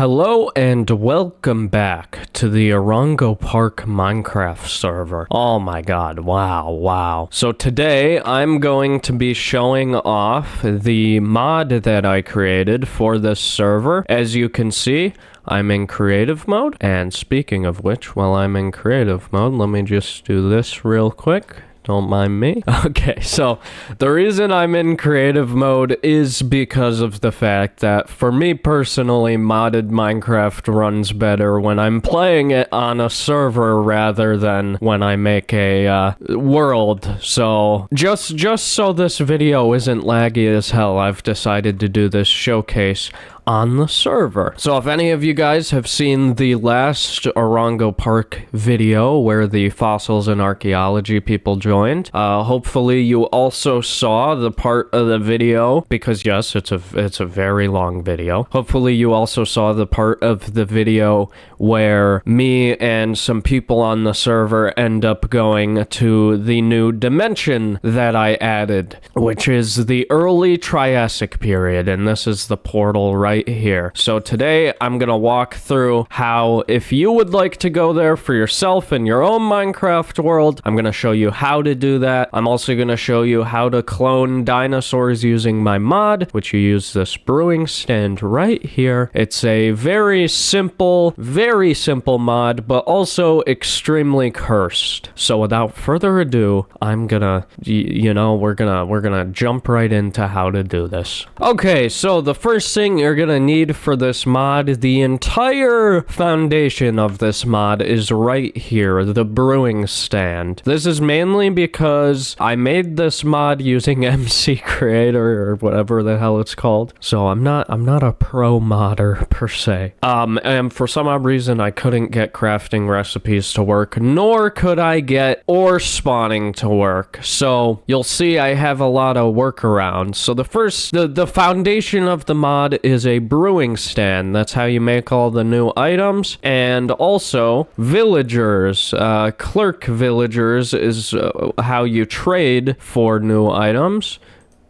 Hello and welcome back to the Orongo Park Minecraft server. Oh my god, wow. So today I'm going to be showing off the mod that I created for this server. As you can see, I'm in creative mode. And speaking of which, while I'm in creative mode, let me just do this real quick. Don't mind me. Okay, so the reason I'm in creative mode is because of the fact that for me personally, modded Minecraft runs better when I'm playing it on a server rather than when I make a world. So just so this video isn't laggy as hell, I've decided to do this showcase on the server. So if any of you guys have seen the last Orongo Park video where the fossils and archaeology people joined, hopefully you also saw the part of the video, because yes, it's a very long video. Hopefully you also saw the part of the video where me and some people on the server end up going to the new dimension that I added, which is the early Triassic period, and this is the portal right here. So today I'm gonna walk through how, if you would like to go there for yourself in your own Minecraft world, I'm gonna show you how to do that. I'm also gonna show you how to clone dinosaurs using my mod, which you use this brewing stand right here. It's a very simple mod, but also extremely cursed. So without further ado, I'm gonna, we're gonna jump right into how to do this. Okay, so the first thing you're gonna need for this mod, the entire foundation of this mod is right here, the brewing stand. This is mainly because I made this mod using MC Creator or whatever the hell it's called. So I'm not a pro modder per se. And for some odd reason I couldn't get crafting recipes to work, nor could I get ore spawning to work. So you'll see I have a lot of workarounds. So the foundation of the mod is a brewing stand. That's how you make all the new items. And also villagers, clerk villagers is how you trade for new items.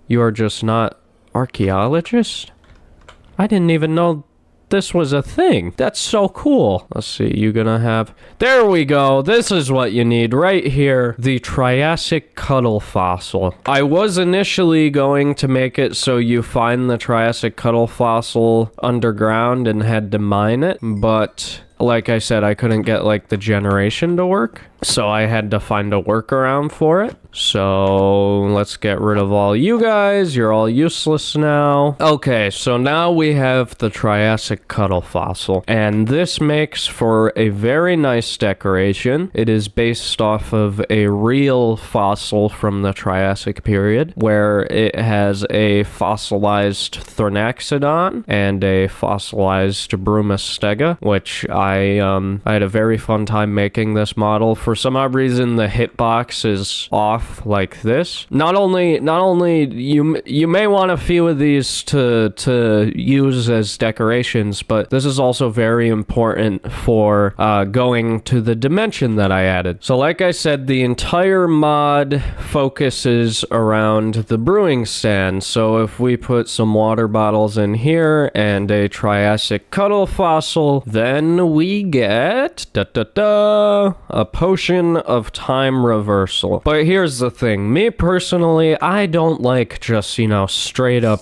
You are just not archaeologists? I didn't even know this was a thing. That's so cool. Let's see, you're gonna have... There we go. This is what you need right here. The Triassic cuttle fossil. I was initially going to make it so you find the Triassic cuttle fossil underground and had to mine it, but like I said, I couldn't get like the generation to work, so I had to find a workaround for it. So let's get rid of all you guys. You're all useless now. Okay, so now we have the Triassic cuttle fossil, and this makes for a very nice decoration. It is based off of a real fossil from the Triassic period, where it has a fossilized Thrinaxodon and a fossilized Brumastega, which I had a very fun time making this model. For some odd reason, the hitbox is off like this. Not only you may want a few of these to use as decorations, but this is also very important for going to the dimension that I added. So like I said, the entire mod focuses around the brewing stand. So if we put some water bottles in here and a Triassic cuttle fossil, then we get a potion of time reversal. But here's the thing, me personally, I don't like just, straight up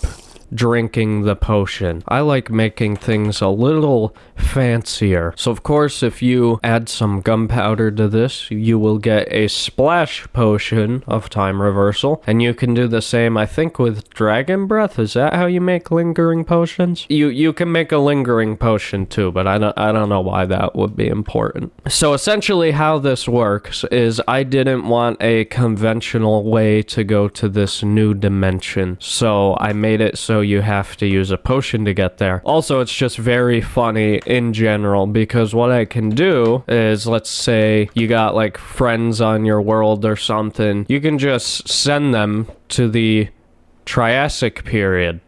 drinking the potion. I like making things a little fancier. So of course, if you add some gunpowder to this, you will get a splash potion of time reversal, and you can do the same, I think, with dragon breath. Is that how you make lingering potions? You can make a lingering potion too, but I don't know why that would be important. So essentially how this works is I didn't want a conventional way to go to this new dimension, so I made it so you have to use a potion to get there. Also, it's just very funny in general, because what I can do is, let's say you got like friends on your world or something, you can just send them to the Triassic period.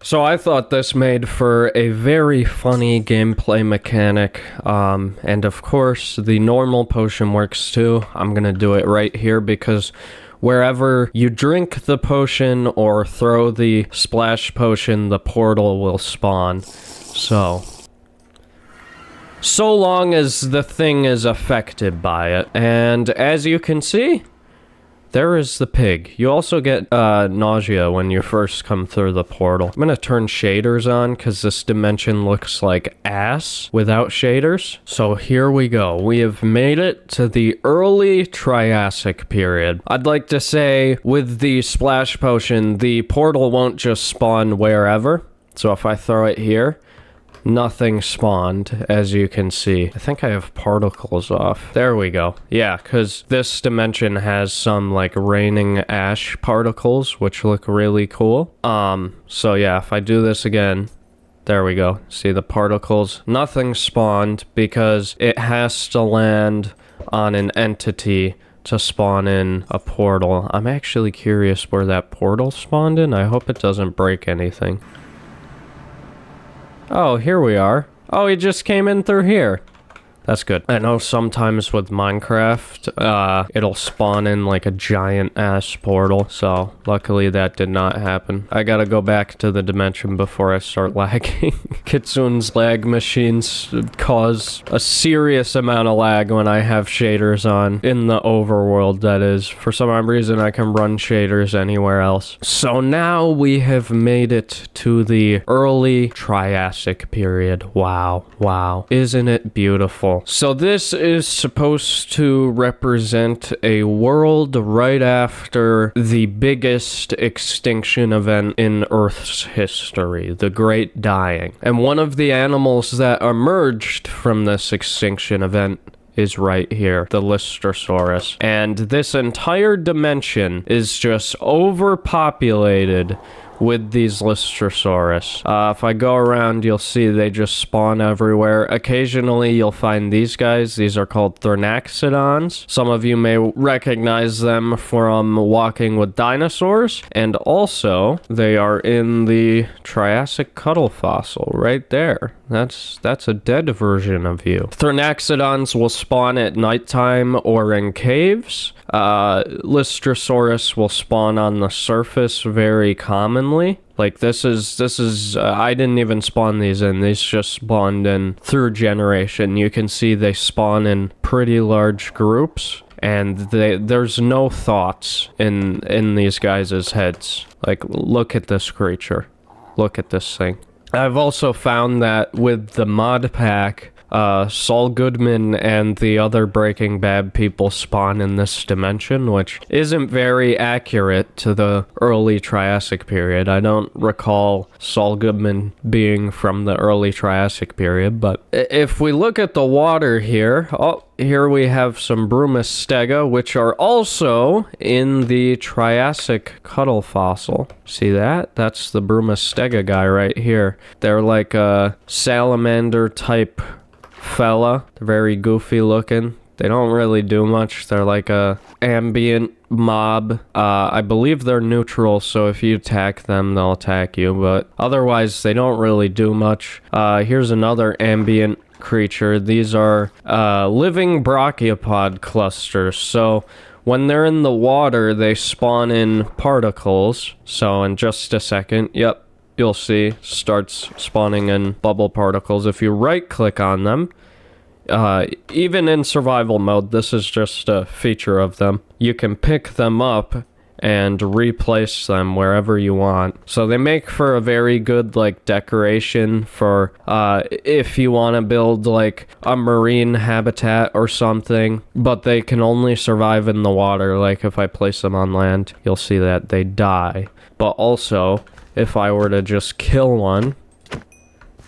So I thought this made for a very funny gameplay mechanic, and of course the normal potion works too. I'm gonna do it right here because wherever you drink the potion or throw the splash potion, the portal will spawn. So so long as the thing is affected by it. And as you can see, there is the pig. You also get nausea when you first come through the portal. I'm gonna turn shaders on because this dimension looks like ass without shaders. So here we go. We have made it to the early Triassic period. I'd like to say with the splash potion, the portal won't just spawn wherever. So if I throw it here, nothing spawned, as you can see. I think I have particles off. There we go. Yeah, because this dimension has some, like, raining ash particles, which look really cool. So yeah, if I do this again, there we go. See the particles? Nothing spawned because it has to land on an entity to spawn in a portal. I'm actually curious where that portal spawned in. I hope it doesn't break anything. Oh, here we are. Oh, he just came in through here. That's good. I know sometimes with Minecraft, it'll spawn in like a giant ass portal, so luckily that did not happen. I gotta go back to the dimension before I start lagging. Kitsune's lag machines cause a serious amount of lag when I have shaders on, in the overworld that is. For some odd reason I can run shaders anywhere else. So now we have made it to the early Triassic period. Wow, wow. Isn't it beautiful? So this is supposed to represent a world right after the biggest extinction event in Earth's history, the Great Dying. And one of the animals that emerged from this extinction event is right here, the Lystrosaurus. And this entire dimension is just overpopulated with these Lystrosaurus. If I go around, you'll see they just spawn everywhere. Occasionally, you'll find these guys. These are called Thernaxodons. Some of you may recognize them from Walking with Dinosaurs. And also, they are in the Triassic cuttle fossil right there. That's a dead version of you. Thernaxodons will spawn at nighttime or in caves. Lystrosaurus will spawn on the surface very commonly. Like this is I didn't even spawn these in. These just spawned in through generation. You can see they spawn in pretty large groups, and there's no thoughts in these guys' heads. Like, look at this creature. Look at this thing. I've also found that with the mod pack, Saul Goodman and the other Breaking Bad people spawn in this dimension, which isn't very accurate to the early Triassic period. I don't recall Saul Goodman being from the early Triassic period, but if we look at the water here, here we have some Brumastega, which are also in the Triassic cuttle fossil. See that? That's the Brumastega guy right here. They're like a salamander type fella. They're very goofy looking. They don't really do much. They're like a ambient mob. I believe they're neutral, so if you attack them, they'll attack you, but otherwise they don't really do much. Here's another ambient creature. These are living brachiopod clusters. So when they're in the water, they spawn in particles. So in just a second, yep, you'll see starts spawning in bubble particles. If you right click on them, even in survival mode, this is just a feature of them. You can pick them up and replace them wherever you want. So they make for a very good, like, decoration for, if you want to build, like, a marine habitat or something, but they can only survive in the water. Like, if I place them on land, you'll see that they die. But also, if I were to just kill one,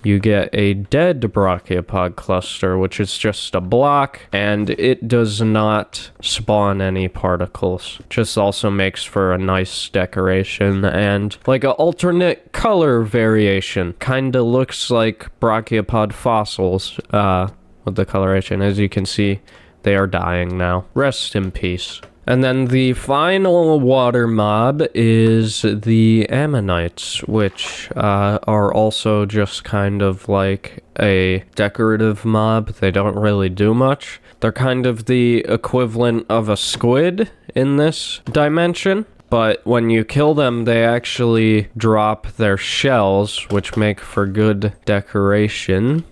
you get a dead brachiopod cluster, which is just a block, and it does not spawn any particles. Just also makes for a nice decoration and like an alternate color variation. Kinda looks like brachiopod fossils with the coloration. As you can see, they are dying now. Rest in peace. And then the final water mob is the ammonites, which are also just kind of like a decorative mob. They don't really do much. They're kind of the equivalent of a squid in this dimension. But when you kill them, they actually drop their shells, which make for good decoration.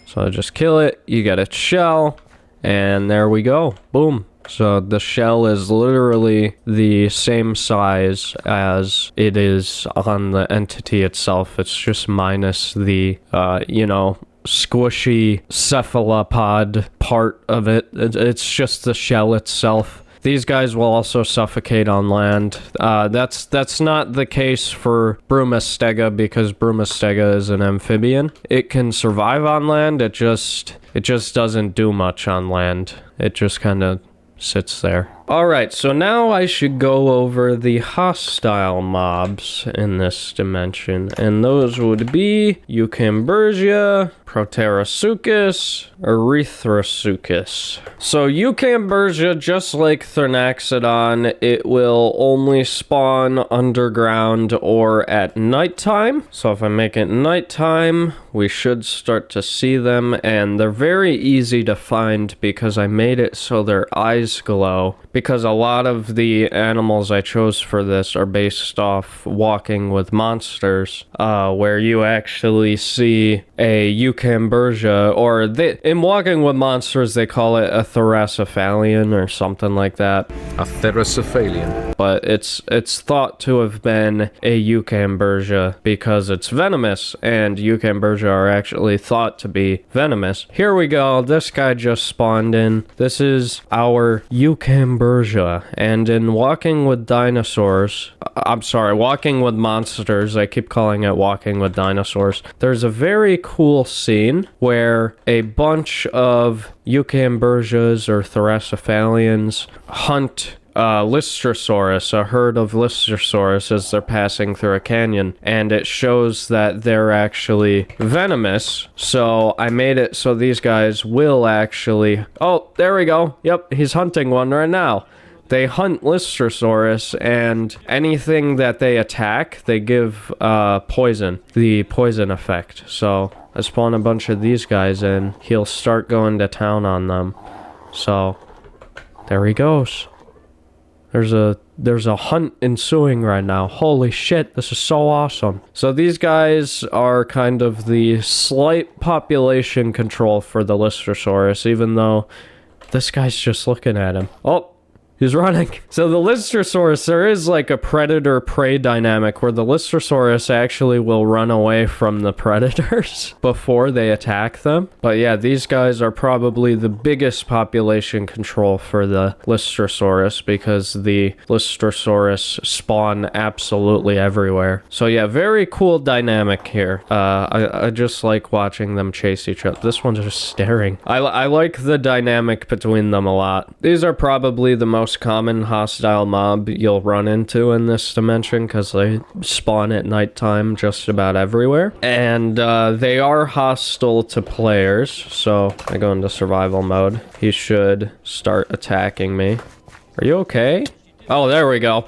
So I just kill it, you get its shell, and there we go. Boom. So the shell is literally the same size as it is on the entity itself. It's just minus the, squishy cephalopod part of it. It's just the shell itself. These guys will also suffocate on land. That's not the case for Brumastega because Brumastega is an amphibian. It can survive on land. It just doesn't do much on land. It just kind of sits there. Alright, so now I should go over the hostile mobs in this dimension, and those would be Eucambergia, Proterosuchus, Erythrosuchus. So Eucambergia, just like Thernaxodon, it will only spawn underground or at nighttime. So if I make it nighttime, we should start to see them, and they're very easy to find because I made it so their eyes glow. Because a lot of the animals I chose for this are based off Walking with Monsters, where you actually see a Eucambergia, or in Walking with Monsters they call it a Theracephalian or something like that. A Theracephalian. But it's thought to have been a Eucambergia because it's venomous, and Eucambergia are actually thought to be venomous. Here we go, this guy just spawned in. This is our Eucambergia. And in Walking with Dinosaurs, Walking with Monsters, I keep calling it Walking with Dinosaurs, there's a very cool scene where a bunch of Eucambergias or Theracephalians hunt Lystrosaurus, a herd of Lystrosaurus, as they're passing through a canyon, and it shows that they're actually venomous. So I made it so these guys will actually... Oh, there we go. Yep, he's hunting one right now. They hunt Lystrosaurus, and anything that they attack, they give poison, the poison effect. So I spawn a bunch of these guys in, he'll start going to town on them. So there he goes. There's a hunt ensuing right now. Holy shit, this is so awesome. So these guys are kind of the slight population control for the Lystrosaurus, even though this guy's just looking at him. Oh, he's running. So the Lystrosaurus, there is like a predator-prey dynamic where the Lystrosaurus actually will run away from the predators before they attack them. But yeah, these guys are probably the biggest population control for the Lystrosaurus because the Lystrosaurus spawn absolutely everywhere. So yeah, very cool dynamic here. I just like watching them chase each other. This one's just staring. I like the dynamic between them a lot. These are probably the most common hostile mob you'll run into in this dimension because they spawn at nighttime just about everywhere, and they are hostile to players. So I go into survival mode. He should start attacking me. Are you okay? Oh, there we go.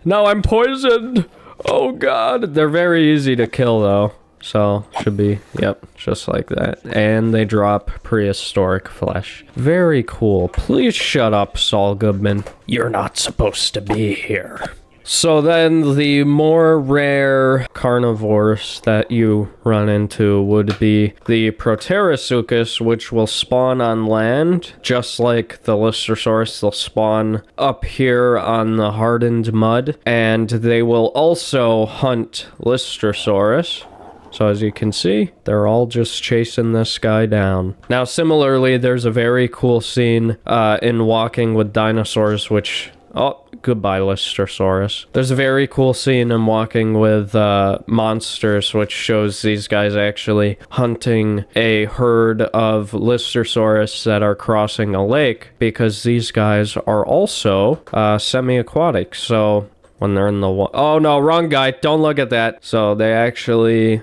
Now I'm poisoned. Oh god, they're very easy to kill though. So, should be, yep, just like that. And they drop prehistoric flesh. Very cool. Please shut up, Saul Goodman. You're not supposed to be here. So then the more rare carnivores that you run into would be the Proterosuchus, which will spawn on land, just like the Lystrosaurus. They'll spawn up here on the hardened mud, and they will also hunt Lystrosaurus. So as you can see, they're all just chasing this guy down. Now, similarly, there's a very cool scene in Walking with Dinosaurs, which... Oh, goodbye, Lystrosaurus. There's a very cool scene in Walking with Monsters, which shows these guys actually hunting a herd of Lystrosaurus that are crossing a lake, because these guys are also semi-aquatic. So when they're in the water... Oh, no, wrong guy. Don't look at that. So they actually...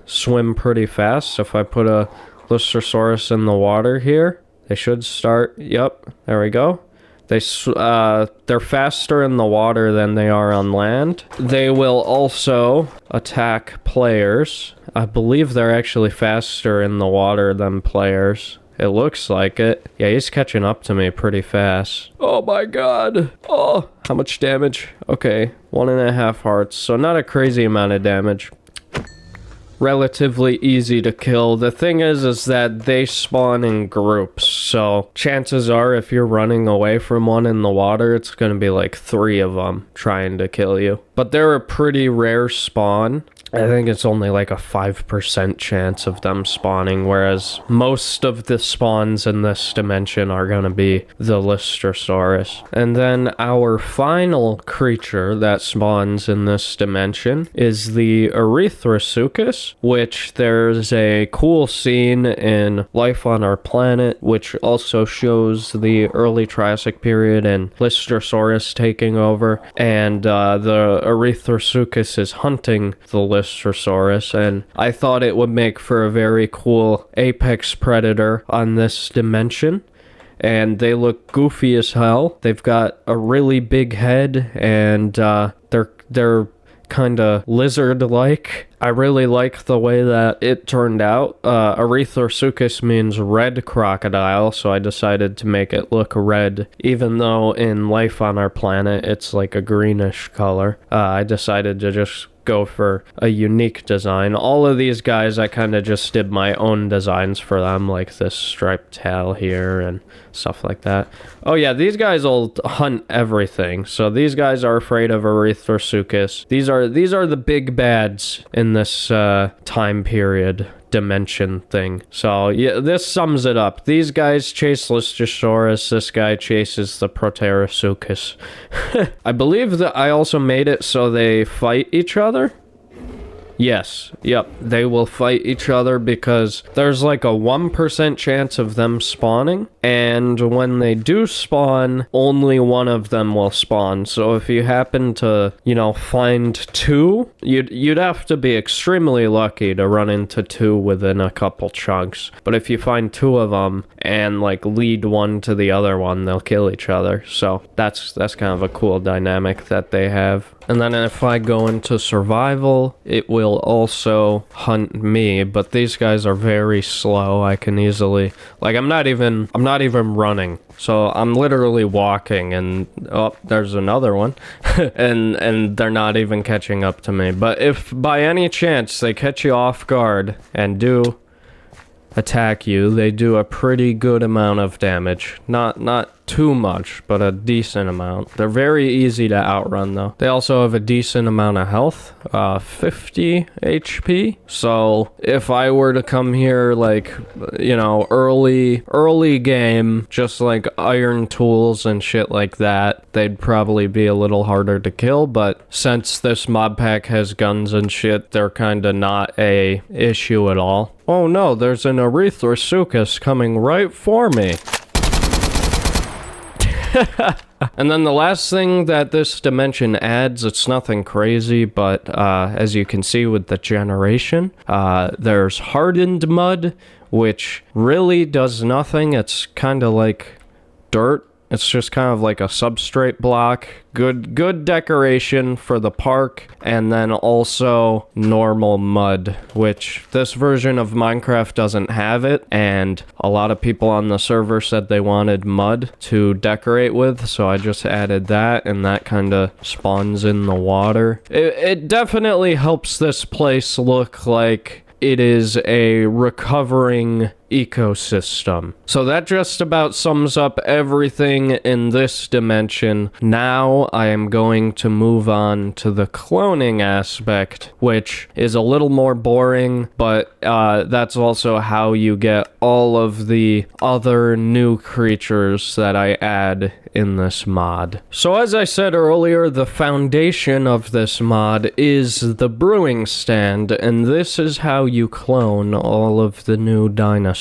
swim pretty fast. If I put a Lystrosaurus in the water here, they should start. Yep, there we go. They're faster in the water than they are on land. They will also attack players. I believe they're actually faster in the water than players. It looks like it. Yeah, he's catching up to me pretty fast. Oh my god. Oh, how much damage? Okay, 1.5 hearts. So not a crazy amount of damage. relatively easy to kill. The thing is that they spawn in groups, so chances are if you're running away from one in the water, it's gonna be like 3 of them trying to kill you. But they're a pretty rare spawn. I think it's only like a 5% chance of them spawning, whereas most of the spawns in this dimension are going to be the Lystrosaurus. And then our final creature that spawns in this dimension is the Erythrasuchus, which there's a cool scene in Life on Our Planet, which also shows the early Triassic period and Lystrosaurus taking over, and the Erythrasuchus is hunting the Lystrosaurus, and I thought it would make for a very cool apex predator on this dimension. And they look goofy as hell. They've got a really big head, and they're kind of lizard-like. I really like the way that it turned out. Erythrasuchus means red crocodile, so I decided to make it look red, even though in Life on Our Planet it's like a greenish color. I decided to just go for a unique design. All of these guys, I kind of just did my own designs for them, like this striped tail here and stuff like that. Oh yeah, these guys will hunt everything. So these guys are afraid of Erythrasuchus. These are the big bads in this time period dimension thing. So yeah, this sums it up. These guys chase Lystrosaurus. This guy chases the Proterosuchus. I believe that I also made it so they fight each other. Yes, yep, they will fight each other because there's like a 1% chance of them spawning, and when they do spawn, only one of them will spawn. So if you happen to, find 2, you'd have to be extremely lucky to run into 2 within a couple chunks. But if you find 2 of them and like lead one to the other one, they'll kill each other. So that's kind of a cool dynamic that they have. And then if I go into survival, it will also hunt me, but these guys are very slow. I can easily, like, I'm not even running. So I'm literally walking, and oh, there's another one. and they're not even catching up to me. But if by any chance they catch you off guard and do attack you, they do a pretty good amount of damage. Not too much, but a decent amount. They're very easy to outrun though. They also have a decent amount of health, 50 HP. So if I were to come here like, early game, just like iron tools and shit like that, they'd probably be a little harder to kill. But since this mob pack has guns and shit, they're kind of not a issue at all. Oh no, there's an Erythrasuchus coming right for me. And then the last thing that this dimension adds, it's nothing crazy, but as you can see with the generation, there's hardened mud, which really does nothing. It's kind of like dirt. It's just kind of like a substrate block. Good decoration for the park, and then also normal mud, which this version of Minecraft doesn't have it, and a lot of people on the server said they wanted mud to decorate with, so I just added that, and that kind of spawns in the water. It definitely helps this place look like it is a recovering ecosystem. So that just about sums up everything in this dimension. Now I am going to move on to the cloning aspect, which is a little more boring, but that's also how you get all of the other new creatures that I add in this mod. So as I said earlier, the foundation of this mod is the brewing stand, and this is how you clone all of the new dinosaurs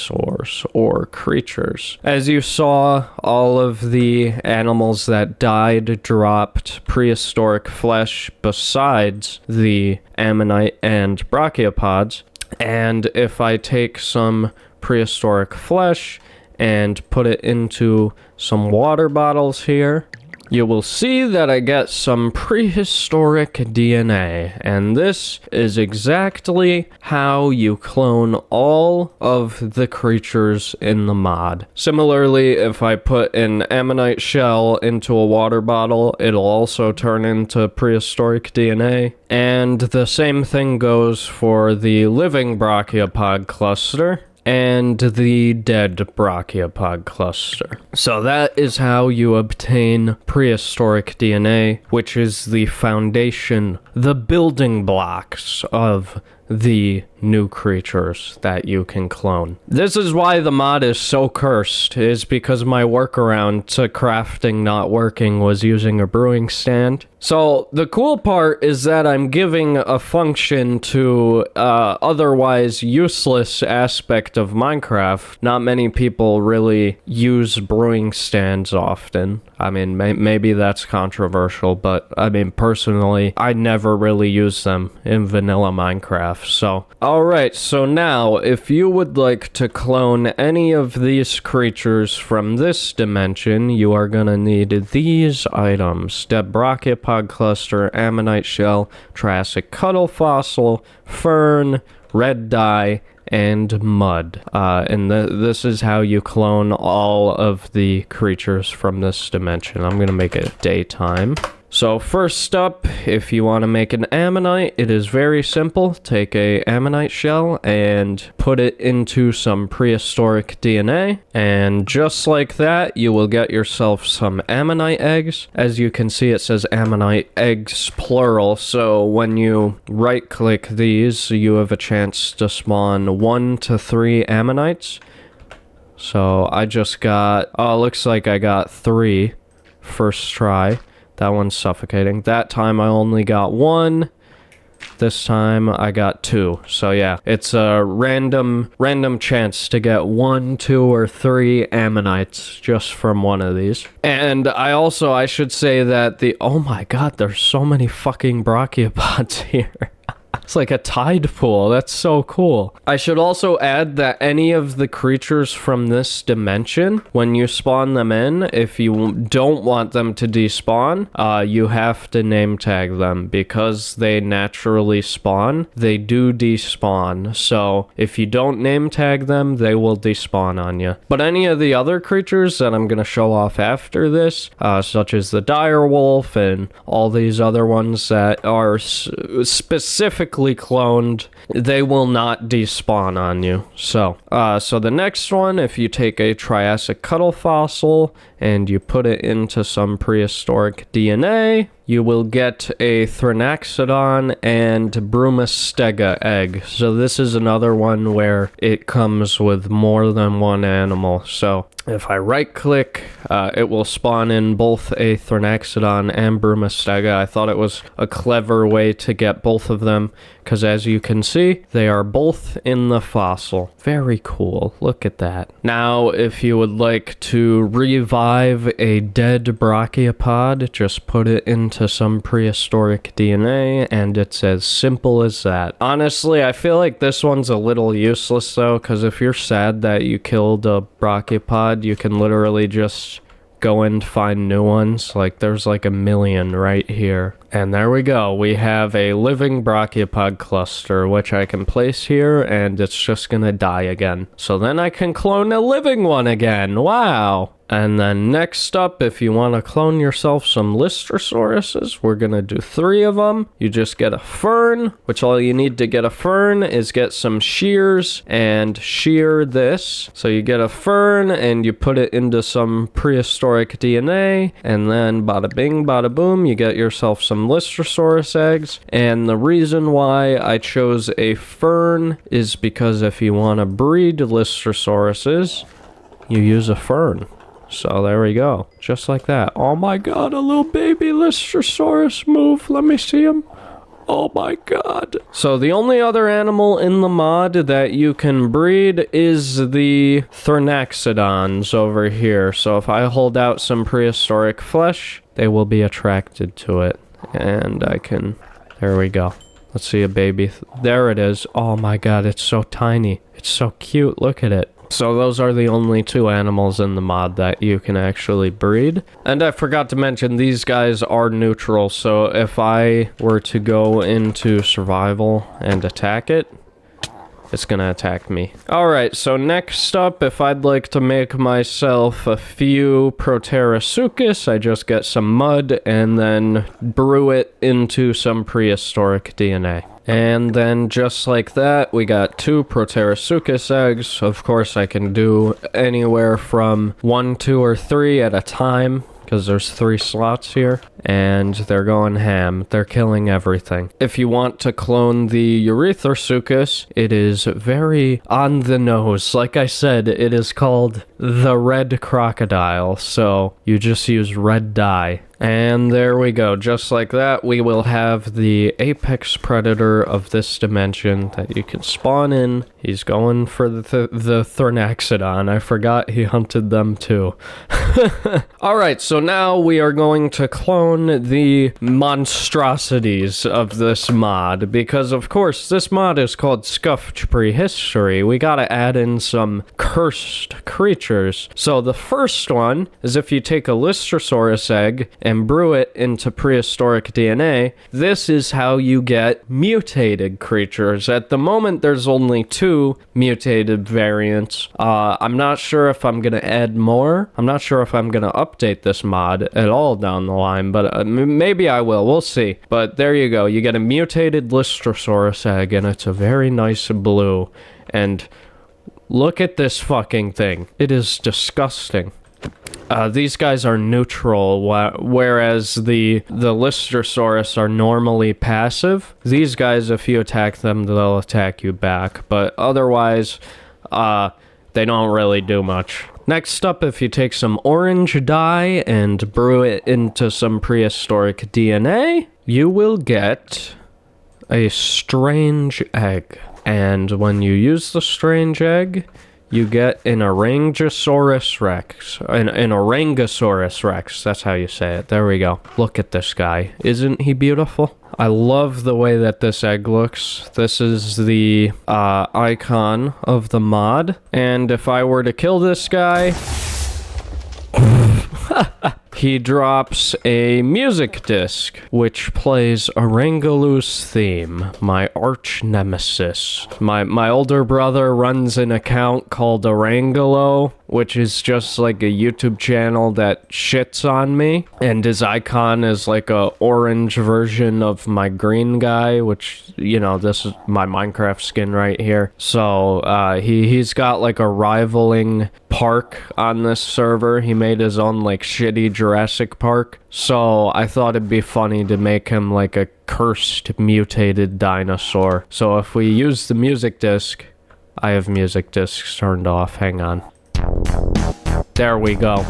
or creatures. As you saw, all of the animals that died dropped prehistoric flesh besides the ammonite and brachiopods. And if I take some prehistoric flesh and put it into some water bottles here, you will see that I get some prehistoric DNA, and this is exactly how you clone all of the creatures in the mod. Similarly, if I put an ammonite shell into a water bottle, it'll also turn into prehistoric DNA. And the same thing goes for the living brachiopod cluster and the dead brachiopod cluster. So that is how you obtain prehistoric DNA, which is the foundation, the building blocks of the new creatures that you can clone. This is why the mod is so cursed, is because my workaround to crafting not working was using a brewing stand. So the cool part is that I'm giving a function to otherwise useless aspect of Minecraft. Not many people really use brewing stands often. I mean, maybe that's controversial, but I mean, personally, I never really use them in vanilla Minecraft. So, alright, so now, if you would like to clone any of these creatures from this dimension, you are gonna need these items: dead brachiopod cluster, ammonite shell, Triassic cuttle fossil, fern, red dye, and mud. And this is how you clone all of the creatures from this dimension. I'm gonna make it daytime. So first up, if you want to make an ammonite, it is very simple. Take a ammonite shell and put it into some prehistoric DNA, and just like that, you will get yourself some ammonite eggs. As you can see, it says ammonite eggs plural, so when you right click these, you have a chance to spawn 1 to 3 ammonites. So I just got, oh, looks like I got 3 first try. That one's suffocating. That time I only got 1. This time I got 2. So yeah, it's a random chance to get 1, 2, or 3 ammonites just from one of these. And I should say that oh my god, there's so many fucking brachiopods here. It's like a tide pool. That's so cool. I should also add that any of the creatures from this dimension, when you spawn them in, if you don't want them to despawn, you have to name tag them. Because they naturally spawn, they do despawn. So if you don't name tag them, they will despawn on you. But any of the other creatures that I'm going to show off after this, such as the dire wolf and all these other ones that are specifically cloned, they will not despawn on you. So the next one, if you take a Triassic cuttle fossil and you put it into some prehistoric DNA, you will get a Thrinaxodon and Brumastega egg. So this is another one where it comes with more than one animal. So if I right click, it will spawn in both a Thrinaxodon and Brumastega. I thought it was a clever way to get both of them, because as you can see, they are both in the fossil. Very cool. Look at that. Now, if you would like to revive a dead brachiopod, just put it into some prehistoric DNA, and it's as simple as that. Honestly, I feel like this one's a little useless though, because if you're sad that you killed a brachiopod, you can literally just go and find new ones. Like, there's like a million right here. And there we go. We have a living brachiopod cluster, which I can place here, and it's just gonna die again. So then I can clone a living one again. Wow. And then next up, if you want to clone yourself some Lystrosauruses, we're going to do 3 of them. You just get a fern, which all you need to get a fern is get some shears and shear this. So you get a fern and you put it into some prehistoric DNA, and then bada bing, bada boom, you get yourself some Lystrosaurus eggs. And the reason why I chose a fern is because if you want to breed Lystrosauruses, you use a fern. So there we go. Just like that. Oh my god, a little baby Lystrosaurus move. Let me see him. Oh my god. So the only other animal in the mod that you can breed is the Thrinaxodons over here. So if I hold out some prehistoric flesh, they will be attracted to it. And I can... There we go. Let's see a baby. There it is. Oh my god, it's so tiny. It's so cute. Look at it. So those are the only two animals in the mod that you can actually breed. And I forgot to mention, these guys are neutral, so if I were to go into survival and attack it, it's gonna attack me. Alright, so next up, if I'd like to make myself a few Proterosuchus, I just get some mud and then brew it into some prehistoric DNA. And then just like that, we got 2 Proterosuchus eggs. Of course, I can do anywhere from 1, 2, or 3 at a time, because there's 3 slots here, and they're going ham. They're killing everything. If you want to clone the Erythrosuchus, it is very on the nose. Like I said, it is called the red crocodile, so you just use red dye. And there we go. Just like that, we will have the apex predator of this dimension that you can spawn in. He's going for the Thornaxodon. I forgot he hunted them too. Alright, so now we are going to clone the monstrosities of this mod, because of course this mod is called Scuffed Prehistory. We gotta add in some cursed creatures. So the first one is if you take a Lystrosaurus egg and brew it into prehistoric DNA, this is how you get mutated creatures. At the moment, there's only 2 mutated variants. I'm not sure if I'm gonna add more. I'm not sure if I'm gonna update this mod at all down the line, but maybe I will. We'll see. But there you go. You get a mutated Lystrosaurus egg, and it's a very nice blue. And look at this fucking thing. It is disgusting. These guys are neutral, whereas the Lystrosaurus are normally passive. These guys, if you attack them, they'll attack you back. But otherwise, they don't really do much. Next up, if you take some orange dye and brew it into some prehistoric DNA, you will get a strange egg. And when you use the strange egg, you get an Orangosaurus Rex. An Orangosaurus Rex. That's how you say it. There we go. Look at this guy. Isn't he beautiful? I love the way that this egg looks. This is the icon of the mod. And if I were to kill this guy... he drops a music disc, which plays Erongiloo's theme, my arch nemesis. My older brother runs an account called Erongiloo, which is just like a YouTube channel that shits on me, and his icon is like a orange version of my green guy, which, you know, this is my Minecraft skin right here. So he's got like a rivaling park on this server. He made his own like shitty Jurassic Park. So I thought it'd be funny to make him like a cursed mutated dinosaur. So if we use the music disc, I have music discs turned off. Hang on. There we go.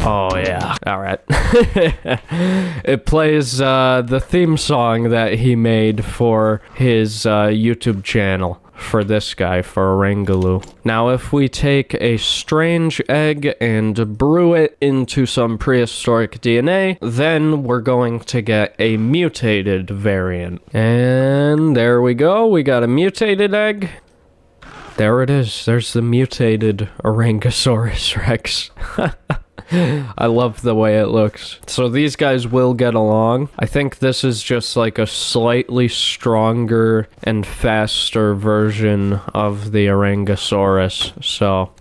Oh yeah. Alright. It plays the theme song that he made for his YouTube channel. For this guy, for Erongiloo. Now, if we take a strange egg and brew it into some prehistoric DNA, then we're going to get a mutated variant. And there we go. We got a mutated egg. There it is. There's the mutated Orangosaurus Rex. I love the way it looks. So these guys will get along. I think this is just like a slightly stronger and faster version of the Orangosaurus. So...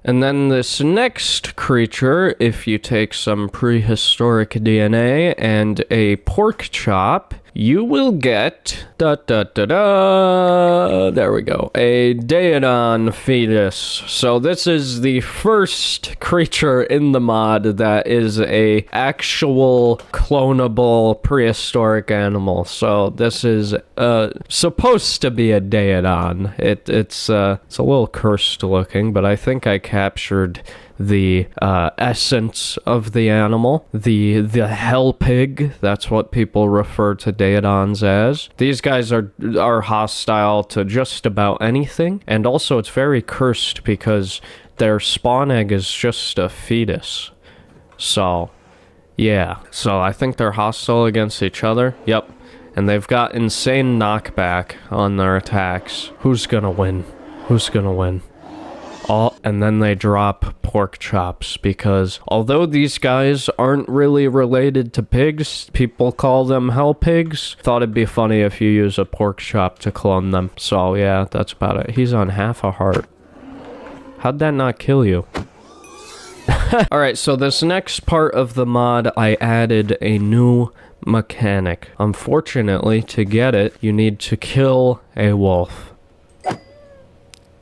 And then this next creature, if you take some prehistoric DNA and a pork chop, you will get, there we go, a Daedon fetus. So this is the first creature in the mod that is a actual clonable prehistoric animal. So this is supposed to be a Daedon. It's a little cursed looking, but I think I captured the essence of the animal, the hell pig. That's what people refer to Daedons as. These guys are hostile to just about anything, and also it's very cursed because their spawn egg is just a fetus. So yeah, so I think they're hostile against each other. Yep. and they've got insane knockback on their attacks. Who's gonna win? Who's gonna win? And then they drop pork chops, because although these guys aren't really related to pigs, people call them hell pigs. Thought it'd be funny if you use a pork chop to clone them. So yeah, that's about it. He's on half a heart. How'd that not kill you? Alright, so this next part of the mod, I added a new mechanic. Unfortunately, to get it, you need to kill a wolf.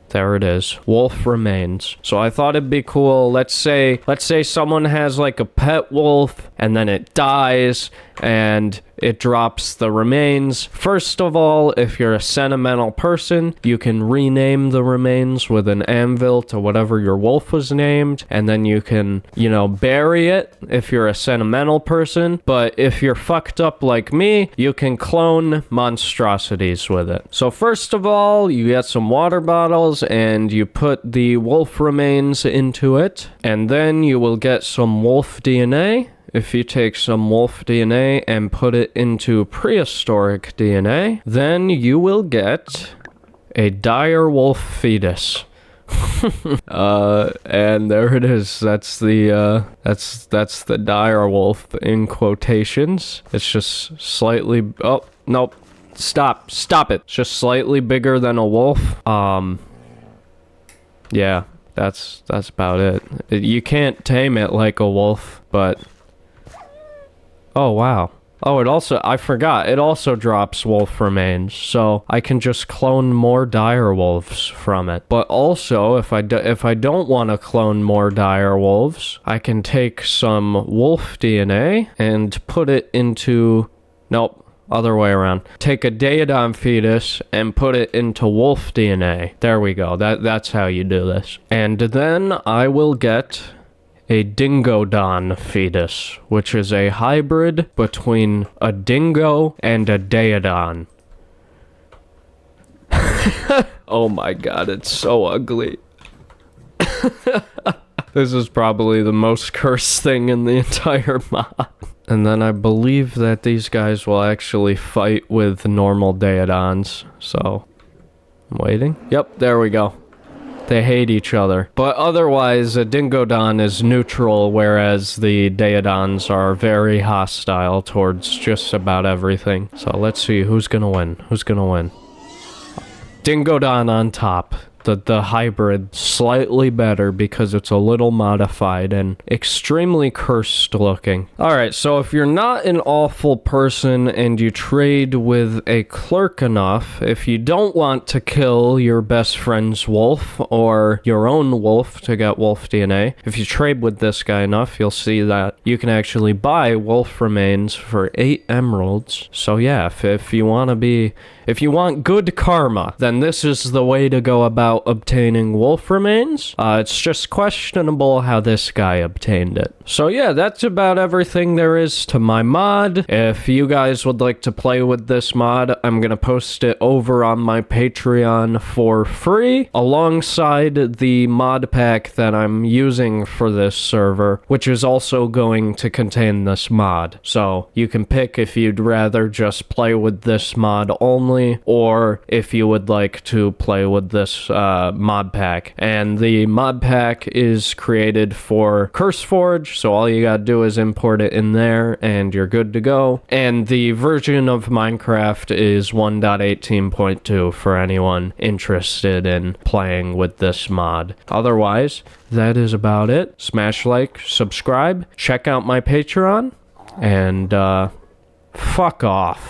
There it is. Wolf remains. So I thought it'd be cool. Let's say someone has like a pet wolf and then it dies and it drops the remains. First of all, if you're a sentimental person, you can rename the remains with an anvil to whatever your wolf was named, and then you can, you know, bury it if you're a sentimental person. But if you're fucked up like me, you can clone monstrosities with it. So first of all, you get some water bottles and you put the wolf remains into it, and then you will get some wolf DNA. If you take some wolf DNA and put it into prehistoric DNA, then you will get a dire wolf fetus. And there it is. That's the dire wolf in quotations. It's just slightly, oh, nope. Stop it. It's just slightly bigger than a wolf. Yeah, that's about it. You can't tame it like a wolf, but oh, wow. Oh, I forgot, it also drops wolf remains, so I can just clone more dire wolves from it. But also, if I don't want to clone more dire wolves, I can take some wolf DNA and put it into... Nope, other way around. Take a Daedon fetus and put it into wolf DNA. There we go, that's how you do this. And then I will get a dingodon fetus, which is a hybrid between a dingo and a daedon. Oh my god, it's so ugly. This is probably the most cursed thing in the entire mod. And then I believe that these guys will actually fight with normal daedons, so I'm waiting. Yep, there we go. They hate each other. But otherwise, a dingodon is neutral, whereas the daedons are very hostile towards just about everything. So let's see, who's gonna win? Who's gonna win? Dingodon on top. The hybrid, slightly better because it's a little modified and extremely cursed looking. Alright, so if you're not an awful person and you trade with a clerk enough, if you don't want to kill your best friend's wolf or your own wolf to get wolf DNA, if you trade with this guy enough, you'll see that you can actually buy wolf remains for 8 emeralds. So yeah, if you want to be... If you want good karma, then this is the way to go about obtaining wolf remains. It's just questionable how this guy obtained it. So yeah, that's about everything there is to my mod. If you guys would like to play with this mod, I'm gonna post it over on my Patreon for free, alongside the mod pack that I'm using for this server, which is also going to contain this mod. So you can pick if you'd rather just play with this mod only, or if you would like to play with this mod pack. And the mod pack is created for CurseForge, so all you gotta do is import it in there and you're good to go. And the version of Minecraft is 1.18.2 for anyone interested in playing with this mod. Otherwise, that is about it. Smash like, subscribe, check out my Patreon, and fuck off.